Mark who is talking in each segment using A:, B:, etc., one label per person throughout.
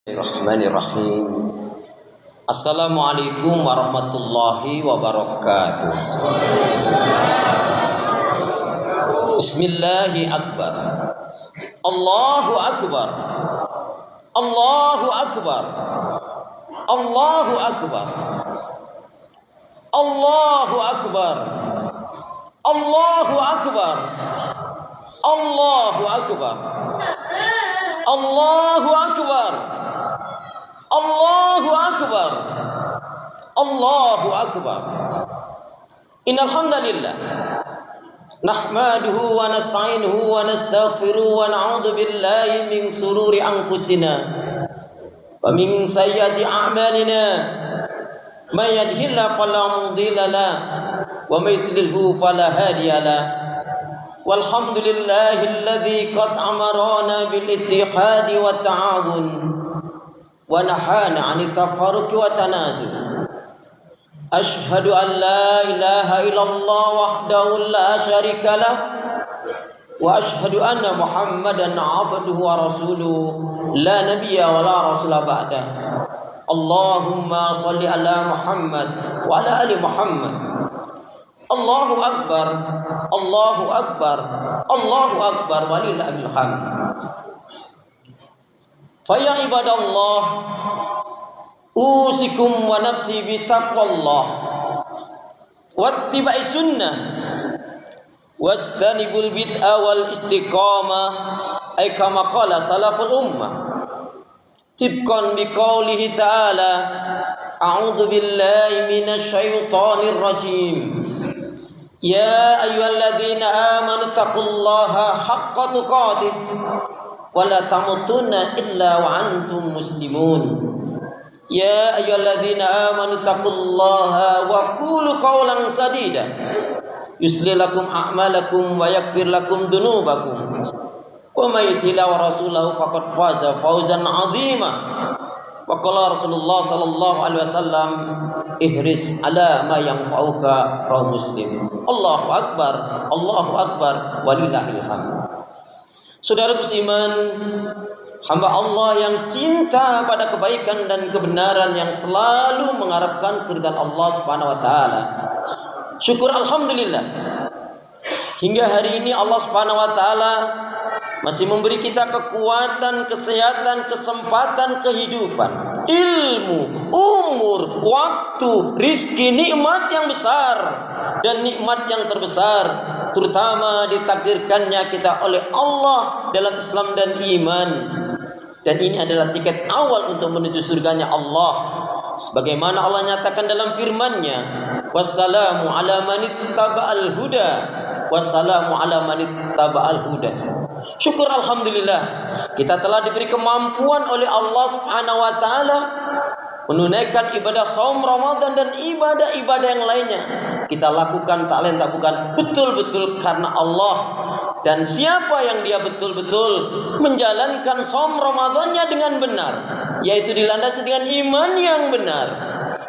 A: Bismillahirrahmanirrahim. Assalamualaikum warahmatullahi wabarakatuh. Bismillahi akbar. Allahu akbar. Allahu akbar. Allahu akbar. Allahu akbar. Allahu akbar. Allahu akbar. Allahu akbar. Allahu akbar. Allahu akbar. Innal hamdalillah nahmaduhu wa nasta'inuhu wa nastaghfiruhu wa na'udzu billahi min shururi anfusina wa min sayyiati a'malina. May yahdihillahu fala mudilla lahu wa may yudlilhu fala hadiya lahu. Walhamdulillahilladzi qad amarana bil ittihadi wa ta'awun wa nahana 'anil tafarruqi wa tanazul. Ashhadu an la ilaha illallah wahdahu la syarika lah wa ashhadu anna Muhammadan 'abduhu wa rasuluhu la nabiyya wa la rasula ba'dah. Allahumma shalli ala Muhammad wa ala ali Muhammad. Allahu akbar. Allahu akbar. Allahu akbar walillahil hamd. Fa ya ibadallah, usikum wa nafsi bi taqwallah wattiba'i sunnah wajtanibul bid'ah wal istiqamah ay kama qala salaful ummah tibqan bi qoulihi ta'ala a'udzu billahi minasy syaithanir rajim ya ayyuhalladzina amanu taqullaha haqqa tuqatih wa la tamutunna illa wa antum muslimun. Ya ayyuhalladzina amanu taqullaha wa qulu qawlan sadida yuslih lakum a'malakum wa yaghfir lakum dhunubakum wa may yuti'illah wa rasulahu faqad faza fawzan 'azima. Wa qala Rasulullah sallallahu alaihi wasallam ihris ala ma yanfa'uka rawahu Muslim. Allahu akbar. Allahu akbar walillahil hamd. Saudaraku seiman, hamba Allah yang cinta pada kebaikan dan kebenaran, yang selalu mengharapkan keridhaan Allah Subhanahu wa taala. Syukur alhamdulillah. Hingga hari ini Allah Subhanahu wa taala masih memberi kita kekuatan, kesehatan, kesempatan, kehidupan, ilmu, umur, waktu, rizki, nikmat yang besar dan nikmat yang terbesar, terutama ditakdirkannya kita oleh Allah dalam Islam dan iman. Dan ini adalah tiket awal untuk menuju surganya Allah. Sebagaimana Allah nyatakan dalam firman-Nya, wassalamu ala manittaba'al huda, wassalamu ala manittaba'al huda. Syukur alhamdulillah, kita telah diberi kemampuan oleh Allah Subhanahu wa taala menunaikan ibadah saum Ramadan dan ibadah-ibadah yang lainnya. Kita lakukan, tak lain tak bukan, betul-betul karena Allah. Dan siapa yang dia betul-betul menjalankan saum Ramadannya dengan benar, yaitu dilandasi dengan iman yang benar,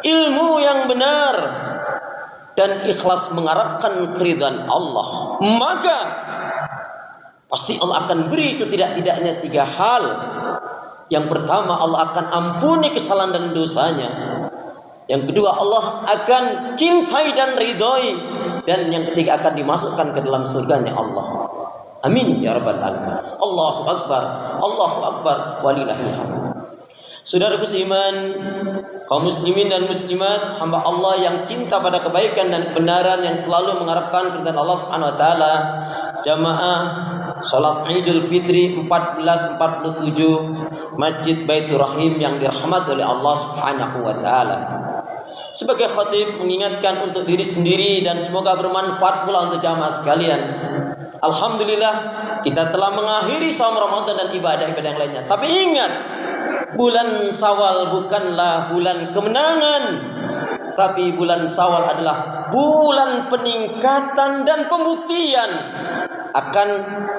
A: ilmu yang benar, dan ikhlas mengharapkan keridhaan Allah, maka pasti Allah akan beri setidak-tidaknya 3 hal. Yang pertama, Allah akan ampuni kesalahan dan dosanya. Yang kedua, Allah akan cintai dan ridhoi. Dan yang ketiga, akan dimasukkan ke dalam surganya Allah. Amin ya rabbal alamin. Allahu akbar. Allahu akbar walillahil hamd. Saudaraku seiman, kaum muslimin dan muslimat, hamba Allah yang cinta pada kebaikan dan kebenaran, yang selalu mengharapkan keridhaan Allah Subhanahu wa taala. Jamaah salat Idul Fitri 1447 Masjid Baitur Rahim yang dirahmati oleh Allah Subhanahu wa taala. Sebagai khatib mengingatkan untuk diri sendiri dan semoga bermanfaat pula untuk jamaah sekalian. Alhamdulillah, kita telah mengakhiri saum Ramadan dan ibadah-ibadah yang lainnya. Tapi ingat, bulan Syawal bukanlah bulan kemenangan, tapi bulan Syawal adalah bulan peningkatan dan pembuktian akan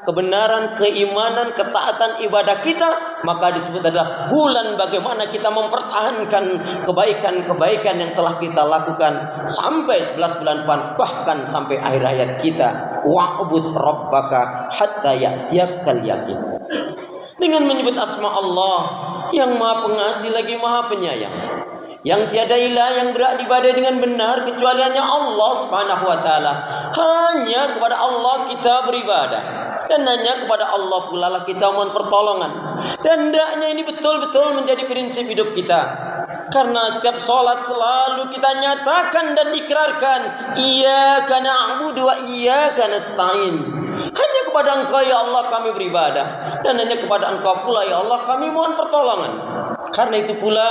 A: kebenaran, keimanan, ketaatan ibadah kita. Maka disebut adalah bulan bagaimana kita mempertahankan kebaikan-kebaikan yang telah kita lakukan sampai 11 bulan depan, bahkan sampai akhir hayat kita. Wa'bud rabbaka hatta ya'tiyakal yaqin. Dengan menyebut asma Allah yang Maha Pengasih lagi Maha Penyayang, yang tiada ilah yang berhak diibadai dengan benar kecuali hanya Allah Subhanahu wa taala. Hanya kepada Allah kita beribadah, dan hanya kepada Allah pula lah kita mohon pertolongan. Dan hendaknya ini betul-betul menjadi prinsip hidup kita. Karena setiap sholat selalu kita nyatakan dan ikrarkan, iyyaka na'budu wa iyyaka nasta'in. Hanya kepada Engkau ya Allah kami beribadah, dan hanya kepada Engkau pula ya Allah kami mohon pertolongan. Karena itu pula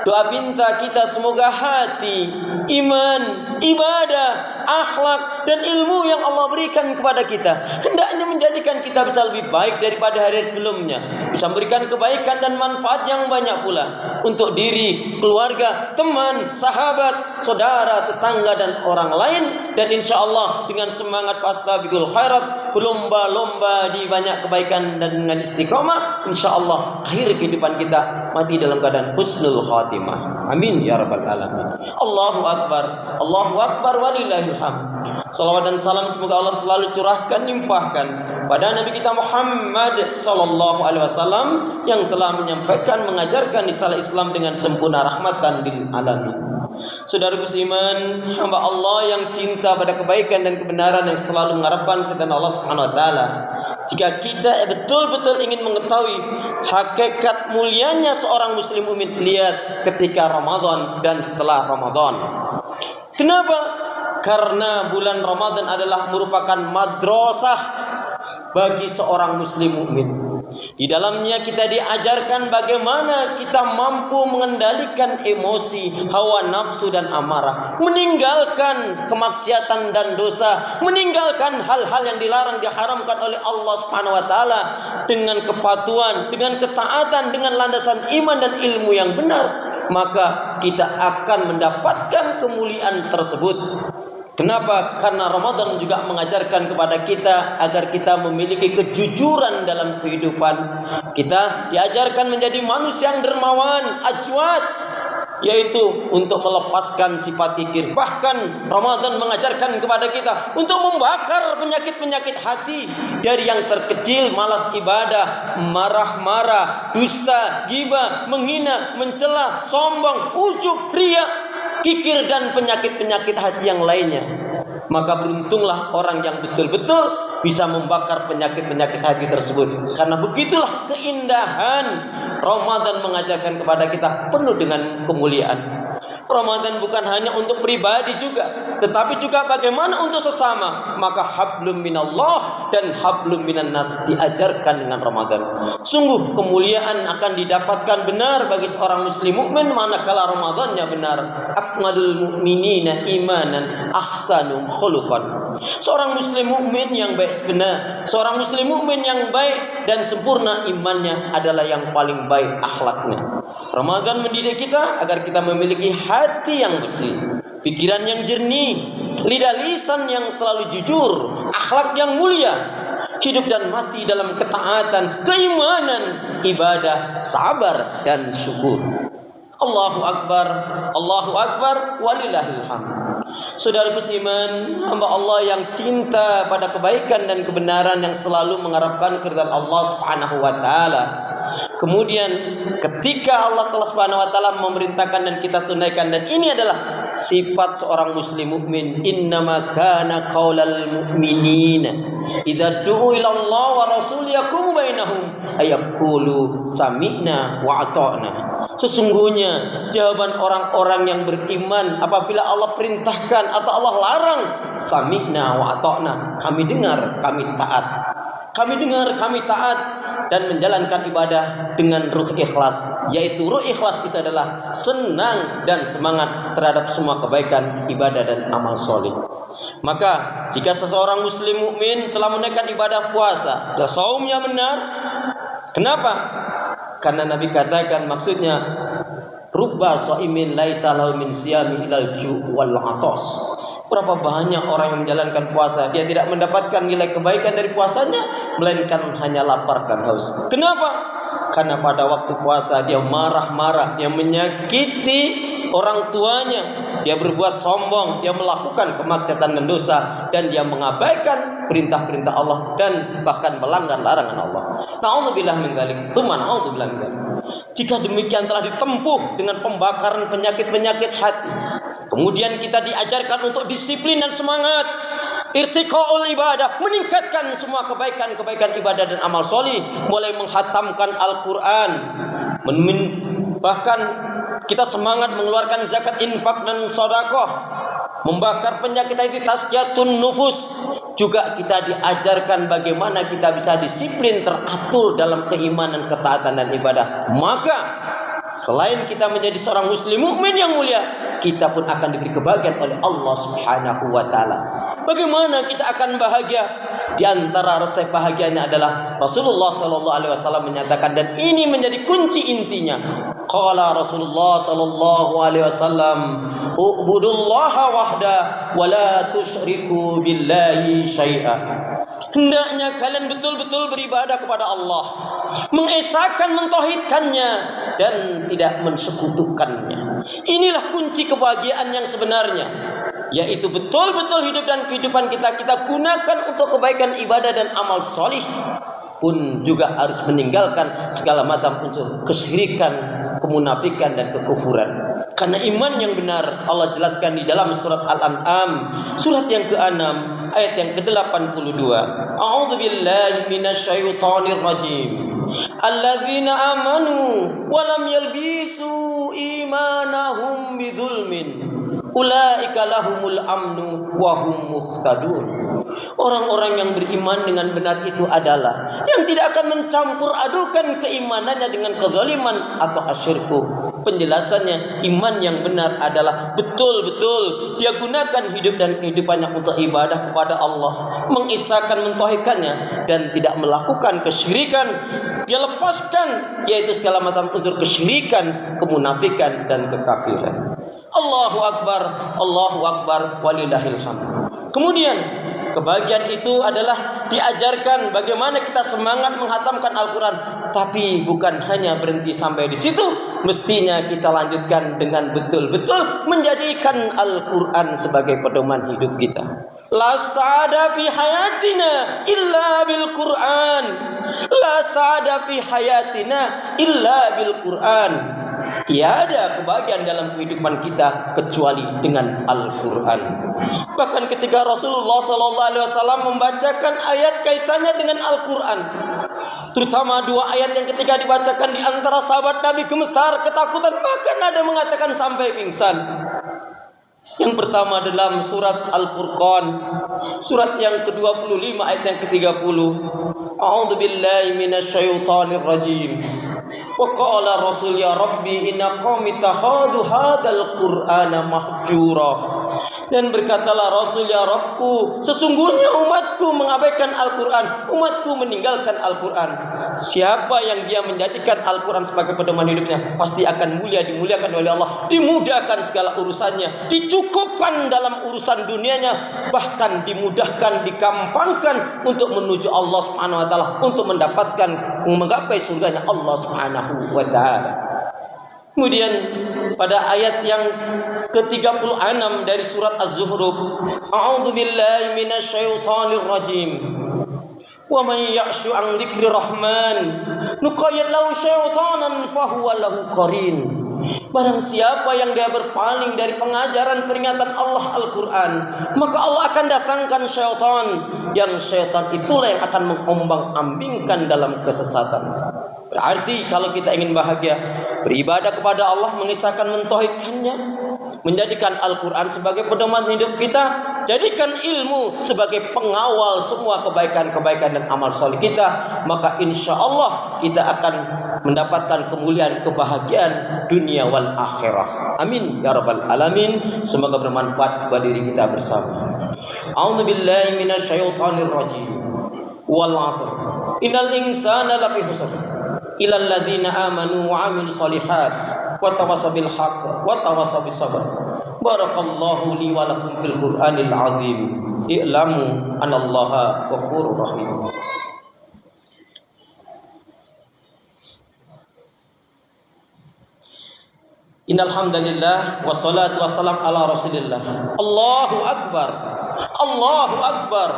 A: doa minta kita semoga hati, iman, ibadah, akhlak dan ilmu yang Allah berikan kepada kita hendaknya menjadikan kita bisa lebih baik daripada hari sebelumnya, bisa memberikan kebaikan dan manfaat yang banyak pula untuk diri, keluarga, teman, sahabat, saudara, tetangga dan orang lain. Dan insya Allah dengan semangat fastabiqul khairat, berlomba-lomba di banyak kebaikan dan dengan istiqamah, insya Allah akhir kehidupan kita mati dalam keadaan husnul khatimah. Amin ya rabbal alamin. Allahu akbar, Allahu akbar walillahil hamd. Salawat dan salam semoga Allah selalu curahkan, limpahkan pada Nabi kita Muhammad sallallahu alaihi wasallam yang telah menyampaikan, mengajarkan risalah Islam dengan sempurna, rahmatan lil alamin. Saudara beriman, hamba Allah yang cinta pada kebaikan dan kebenaran, yang selalu mengharapkan keridhaan Allah Subhanahu wa taala. Jika kita betul-betul ingin mengetahui hakikat mulianya seorang muslim mukmin, lihat ketika Ramadan dan setelah Ramadan. Kenapa? Karena bulan Ramadan adalah merupakan madrasah bagi seorang muslim mukmin. Di dalamnya kita diajarkan bagaimana kita mampu mengendalikan emosi, hawa nafsu dan amarah, meninggalkan kemaksiatan dan dosa, meninggalkan hal-hal yang dilarang, diharamkan oleh Allah Subhanahu wa taala dengan kepatuhan, dengan ketaatan, dengan landasan iman dan ilmu yang benar, maka kita akan mendapatkan kemuliaan tersebut. Kenapa? Karena Ramadan juga mengajarkan kepada kita agar kita memiliki kejujuran dalam kehidupan. Kita diajarkan menjadi manusia yang dermawan, ajwad, yaitu untuk melepaskan sifat kikir. Bahkan Ramadan mengajarkan kepada kita untuk membakar penyakit-penyakit hati, dari yang terkecil malas ibadah, marah-marah, dusta, ghibah, menghina, mencela, sombong, ujub, riya, kikir dan penyakit-penyakit hati yang lainnya. Maka beruntunglah orang yang betul-betul bisa membakar penyakit-penyakit hati tersebut. Karena begitulah keindahan Ramadan mengajarkan kepada kita penuh dengan kemuliaan. Ramadan bukan hanya untuk pribadi juga, tetapi juga bagaimana untuk sesama. Maka hablum minallah dan hablum minan nas diajarkan dengan Ramadan. Sungguh kemuliaan akan didapatkan benar bagi seorang muslim mukmin manakala Ramadannya benar. Akmalul mu'minina imanan ahsanum khuluqan. Seorang muslim mukmin yang baik benar, seorang muslim mukmin yang baik dan sempurna imannya adalah yang paling baik akhlaknya. Ramadan mendidik kita agar kita memiliki hati yang bersih, pikiran yang jernih, lidah lisan yang selalu jujur, akhlak yang mulia, hidup dan mati dalam ketaatan, keimanan, ibadah, sabar dan syukur. Allahu akbar, walillahil hamd. Saudara beriman, hamba Allah yang cinta pada kebaikan dan kebenaran, yang selalu mengharapkan keridhaan Allah Subhanahu wa taala. Kemudian ketika Allah Subhanahu wa taala memerintahkan dan kita tunaikan, dan ini adalah sifat seorang muslim mukmin, innama kana qaulal mu'minina idza du'u ila Allah wa rasul yakum bainahum ayaqulu sami'na wa ata'na. Sesungguhnya jawaban orang-orang yang beriman apabila Allah perintahkan atau Allah larang, sami'na wa ata'na, kami dengar, kami taat. Kami dengar, kami taat, dan menjalankan ibadah dengan ruh ikhlas. Yaitu ruh ikhlas itu adalah senang dan semangat terhadap semua kebaikan, ibadah dan amal soleh. Maka jika seseorang muslim mukmin telah menunaikan ibadah puasa, dan saumnya benar. Kenapa? Karena Nabi katakan, maksudnya rubba shaimin laisa lahu min siyami ilal ju' wal 'atas. Berapa banyak orang yang menjalankan puasa, dia tidak mendapatkan nilai kebaikan dari puasanya, melainkan hanya lapar dan haus. Kenapa? Karena pada waktu puasa dia marah-marah, dia menyakiti orang tuanya, dia berbuat sombong, dia melakukan kemaksiatan dan dosa, dan dia mengabaikan perintah-perintah Allah dan bahkan melanggar larangan Allah. Na'udzubillah min dzalik, tsumma na'udzubillah min dzalik. Jika demikian telah ditempuh dengan pembakaran penyakit-penyakit hati, kemudian kita diajarkan untuk disiplin dan semangat irtiqaul ibadah, meningkatkan semua kebaikan-kebaikan ibadah dan amal solih, mulai menghatamkan Al-Quran, bahkan kita semangat mengeluarkan zakat, infak dan sedekah, membakar penyakit hati, tazkiyatun nufus. Juga kita diajarkan bagaimana kita bisa disiplin, teratur dalam keimanan, ketaatan dan ibadah. Maka selain kita menjadi seorang muslim mukmin yang mulia, kita pun akan diberi kebahagiaan oleh Allah Subhanahu wa taala. Bagaimana kita akan bahagia? Di antara resep bahagianya adalah Rasulullah sallallahu alaihi wasallam menyatakan, dan ini menjadi kunci intinya. Qala Rasulullah sallallahu alaihi wasallam, "Ubudullaha wahda wa la tusyriku billahi syai'a." Hendaknya kalian betul-betul beribadah kepada Allah, mengesahkan, mentauhidkannya dan tidak mensekutukannya. Inilah kunci kebahagiaan yang sebenarnya, yaitu betul-betul hidup dan kehidupan kita gunakan untuk kebaikan ibadah dan amal solih, pun juga harus meninggalkan segala macam unsur kesyirikan, kemunafikan dan kekufuran. Karena iman yang benar Allah jelaskan di dalam surat Al-An'am, surat yang ke-6 ayat yang ke-82. A'udzu billahi minasyaitonir rajim. Alladzina amanu wa lam yalbisu imanahum bidzulmin ulaika lahumul amnu wa hum muhtadun. Orang-orang yang beriman dengan benar itu adalah yang tidak akan mencampur adukan keimanannya dengan kezaliman atau asyirku. Penjelasannya, iman yang benar adalah betul-betul dia gunakan hidup dan kehidupannya untuk ibadah kepada Allah, mengisahkan, mentauhidkannya dan tidak melakukan kesyirikan. Dia lepaskan yaitu segala macam unsur kesyirikan, kemunafikan dan kekafiran. Allahu Akbar, walillahil hamd. Kemudian kebahagiaan itu adalah diajarkan bagaimana kita semangat menghatamkan Al-Quran. Tapi bukan hanya berhenti sampai di situ, mestinya kita lanjutkan dengan betul-betul menjadikan Al-Quran sebagai pedoman hidup kita. La sa'ada fi hayatina illa bil Quran. La sa'ada fi hayatina illa bil Quran. Tiada kebahagiaan dalam kehidupan kita kecuali dengan Al-Quran. Bahkan ketika Rasulullah SAW membacakan ayat kaitannya dengan Al-Quran, terutama dua ayat yang ketika dibacakan di antara sahabat Nabi gemetar, ketakutan, bahkan ada mengatakan sampai pingsan. Yang pertama dalam surat Al-Furqan, surat yang ke-25 ayat yang ke-30. A'udzu billahi minasyaitonir rajim. Wa qala Rasul ya Rabbi inna qaumi takhadu hadzal Qur'ana mahjura. Dan berkatalah Rasul, ya Rabbku, sesungguhnya umatku mengabaikan Al-Quran, umatku meninggalkan Al-Quran. Siapa yang dia menjadikan Al-Quran sebagai pedoman hidupnya, pasti akan mulia, dimuliakan oleh Allah, dimudahkan segala urusannya, dicukupkan dalam urusan dunianya, bahkan dimudahkan, dikampangkan untuk menuju Allah Subhanahu wa taala, untuk mendapatkan, menggapai surganya Allah Subhanahu wa taala. Kemudian pada ayat yang ke-36 dari surat Az-Zukhruf, A'udzu billahi minasyaitonir rajim. Wa may ya'shu 'an dzikri rahman nuqayyid lahu syaitanan fahuwa lahu qarin. Barang siapa yang dia berpaling dari pengajaran peringatan Allah Al-Quran, maka Allah akan datangkan syaitan, yang syaitan itulah yang akan mengombang-ambingkan dalam kesesatan. Berarti kalau kita ingin bahagia, beribadah kepada Allah, mengisahkan, mentauhidkannya, menjadikan Al-Quran sebagai pedoman hidup kita, jadikan ilmu sebagai pengawal semua kebaikan-kebaikan dan amal soleh kita, maka insya Allah kita akan mendapatkan kemuliaan, kebahagiaan dunia wal akhirah. Amin ya rabbal alamin. Semoga bermanfaat bagi diri kita bersama. A'udzu billahi minasyaitonir rajim. Wal 'asr. Innal insana lafi khusr. Illal ladzina amanu wa 'amilus shalihat wa tawassaw bil haqq wa tawassaw bis sabr. Barakallahu li wa lakum fil Qur'anil 'azim. I'lamu anallaha ghafurur rahim. Innal hamdalillah wassalatu wassalam ala Rasulillah. Allahu akbar. Allahu akbar.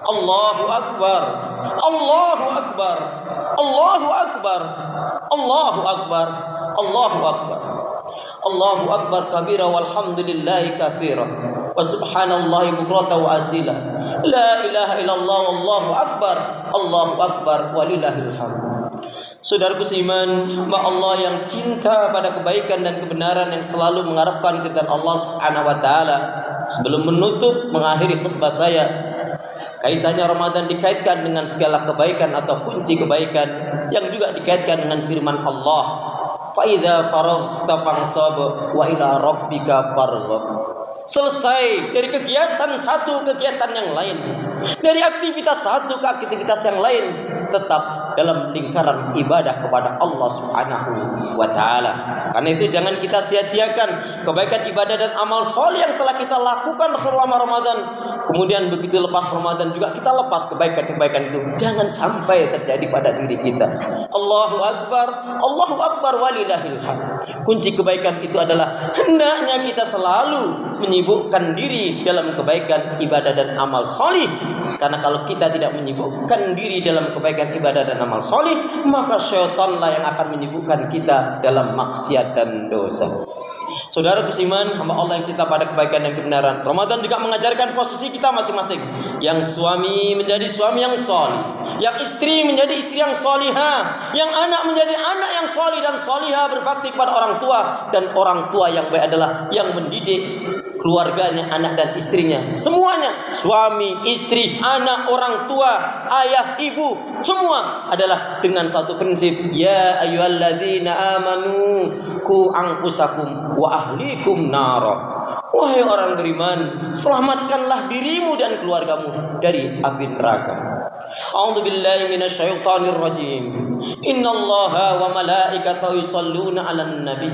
A: Allahu akbar. Allahu akbar, Allahu akbar, Allahu akbar, Allahu akbar, Allahu akbar kabira walhamdulillahi katsira wa subhanallahi bukratan wa asila. La ilaha illallah wallahu akbar walillahil hamd. Saudaraku seiman, hamba Allah yang cinta pada kebaikan dan kebenaran, yang selalu mengharapkan keridhaan Allah Subhanahu wa taala. Sebelum menutup mengakhiri khutbah saya, kaitannya Ramadan dikaitkan dengan segala kebaikan atau kunci kebaikan yang juga dikaitkan dengan firman Allah, fa idza faraghta fansab wa ila rabbika farghab. Selesai dari kegiatan satu kegiatan yang lain, dari aktivitas satu ke aktivitas yang lain, tetap dalam lingkaran ibadah kepada Allah Subhanahu wa taala. Karena itu jangan kita sia-siakan kebaikan ibadah dan amal soleh yang telah kita lakukan selama Ramadan. Kemudian begitu lepas Ramadan juga kita lepas kebaikan-kebaikan itu. Jangan sampai terjadi pada diri kita. Allahu akbar walillahil hamd. Kunci kebaikan itu adalah hendaknya kita selalu menyibukkan diri dalam kebaikan ibadah dan amal soleh. Karena kalau kita tidak menyibukkan diri dalam kebaikan ibadah dan amal soleh, maka syaitanlah yang akan menyibukkan kita dalam maksiat dan dosa. Saudara seiman, hamba Allah yang cinta pada kebaikan dan kebenaran, Ramadan juga mengajarkan posisi kita masing-masing. Yang suami menjadi suami yang solih, yang istri menjadi istri yang solihah, yang anak menjadi anak yang solih dan solihah, berbakti kepada orang tua. Dan orang tua yang baik adalah yang mendidik keluarganya, anak dan istrinya, semuanya, suami, istri, anak, orang tua, ayah, ibu, semua adalah dengan satu prinsip, ya ayyuhalladzina amanu qu anfusakum wa ahlikum nara. Wahai orang beriman, selamatkanlah dirimu dan keluargamu dari api neraka. A'udzu billahi minasyaitonir rajim. Innallaha wa malaikatahu yusholluna 'alan nabi.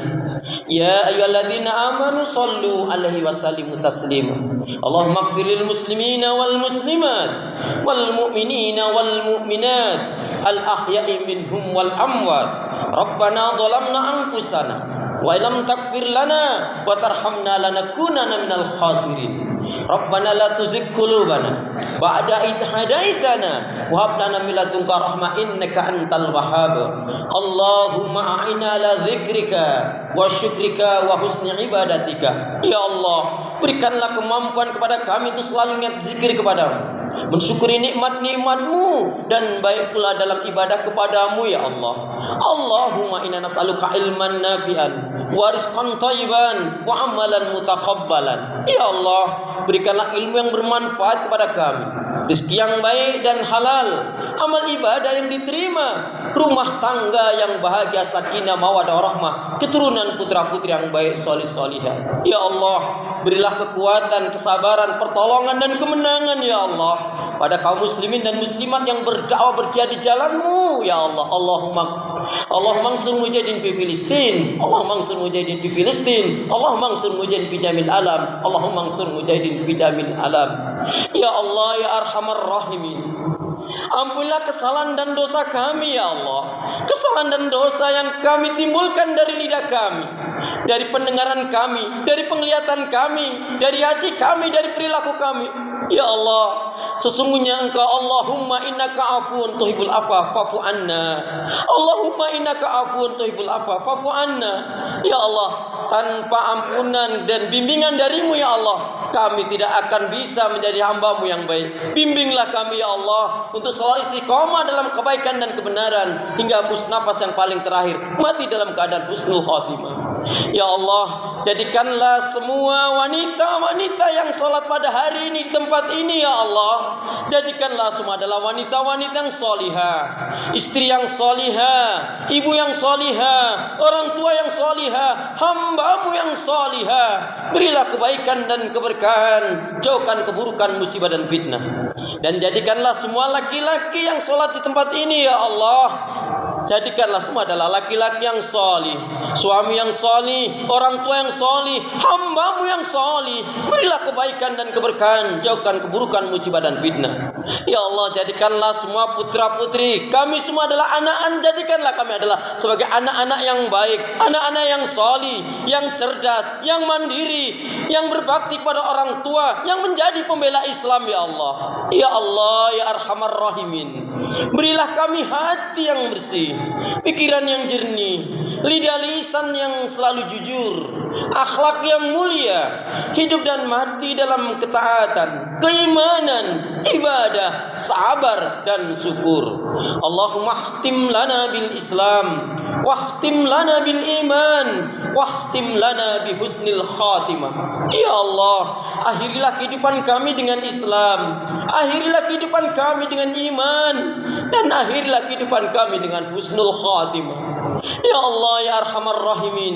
A: Ya ayyuhalladzina amanu shallu 'alaihi wa sallimu taslima. Allahumma ighfirlil muslimina wal muslimat wal mu'minina wal mu'minat al ahya'i minhum wal amwat. Rabbana dhalamna anfusana wa illam taghfir lana wa tarhamna lanakunanna minal khasirin. Rabbana la tuzigh qulubana ba'da idh hadaitana wa hab lana min ladunka rahmah innaka antal wahhab. Allahumma a'inna ala dzikrika wa syukrika wa husni ibadatika. Ya Allah, berikanlah kemampuan kepada kami untuk selalu ingat zikir kepadamu, mensyukuri nikmat-nikmatmu, dan baik pula dalam ibadah kepadamu ya Allah. Allahumma inna nas'aluka ilman nafi'an wa rizqan thayyiban wa amalan mutaqabbalan. Ya Allah, berikanlah ilmu yang bermanfaat kepada kami, rezeki yang baik dan halal, amal ibadah yang diterima, rumah tangga yang bahagia, sakinah, mawaddah, rahmah, keturunan putra-putri yang baik, solih-solihah. Ya Allah, berilah kekuatan, kesabaran, pertolongan dan kemenangan ya Allah pada kaum muslimin dan muslimat yang berdakwah berjihad di jalan-Mu ya Allah. Allahumma ansur mujahidin fi Filistin, Allahumma ansur mujahidin fi Filistin, Allahumma ansur mujahidin fi jamil alam, Allahumma ansur mujahidin fi jamil alam. Ya Allah ya arhamar rahimin, ampunilah kesalahan dan dosa kami ya Allah. Kesalahan dan dosa yang kami timbulkan dari lidah kami, dari pendengaran kami, dari penglihatan kami, dari hati kami, dari perilaku kami. Ya Allah, sesungguhnya Engkau Allahumma innaka afun tuhibbul afwa fa'fu anna. Allahumma innaka afun tuhibbul afwa fa'fu anna. Ya Allah, tanpa ampunan dan bimbingan dari-Mu ya Allah, kami tidak akan bisa menjadi hamba-Mu yang baik. Bimbinglah kami ya Allah untuk selalu istiqomah dalam kebaikan dan kebenaran hingga hembus nafas yang paling terakhir, mati dalam keadaan husnul khotimah. Ya Allah, jadikanlah semua wanita-wanita yang sholat pada hari ini di tempat ini ya Allah, jadikanlah semua adalah wanita-wanita yang solihah, istri yang solihah, ibu yang solihah, orang tua yang solihah, hamba-Mu yang solihah. Berilah kebaikan dan keberkahan, jauhkan keburukan, musibah dan fitnah. Dan jadikanlah semua laki-laki yang sholat di tempat ini ya Allah jadikanlah semua adalah laki-laki yang solih, suami yang solih, orang tua yang solih, hamba-Mu yang solih. Berilah kebaikan dan keberkahan, jauhkan keburukan, musibah dan fitnah. Ya Allah, jadikanlah semua putra-putri kami semua adalah anak-anak, jadikanlah kami adalah sebagai anak-anak yang baik, anak-anak yang solih, yang cerdas, yang mandiri, yang berbakti pada orang tua, yang menjadi pembela Islam. Ya Allah, ya Allah, ya Arhamar Rahimin, berilah kami hati yang bersih, pikiran yang jernih, lidah lisan yang selalu jujur, akhlak yang mulia, hidup dan mati dalam ketaatan, keimanan, ibadah, sabar dan syukur. Allahumma khtim lana bil Islam, wahtim lana bil iman, wahtim lana bi husnil khatimah. Ya Allah, akhirilah kehidupan kami dengan Islam, akhirilah kehidupan kami dengan iman, dan akhirilah kehidupan kami dengan husnul khatimah. Ya Allah, ya Arhamar Rahimin,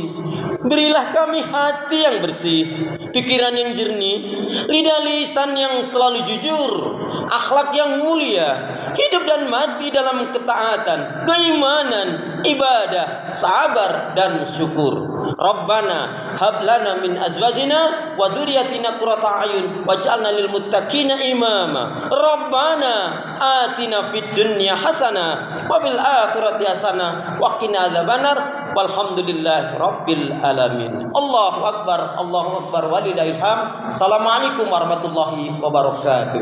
A: berilah kami hati yang bersih, pikiran yang jernih, lidah lisan yang selalu jujur, akhlak yang mulia, hidup dan mati dalam ketaatan, keimanan, ibadah, sabar dan syukur. Rabbana hab lana min azwajina wa dzurriyyatina qurrata a'yun waj'alna lil muttaqina imama. Rabbana atina fid dunya hasanah wa fil akhirati hasanah wa qina adzabannar. Walhamdulillahi rabbil alamin. Allahu akbar, Allahu akbar, walillahil hamd. Assalamualaikum warahmatullahi wabarakatuh.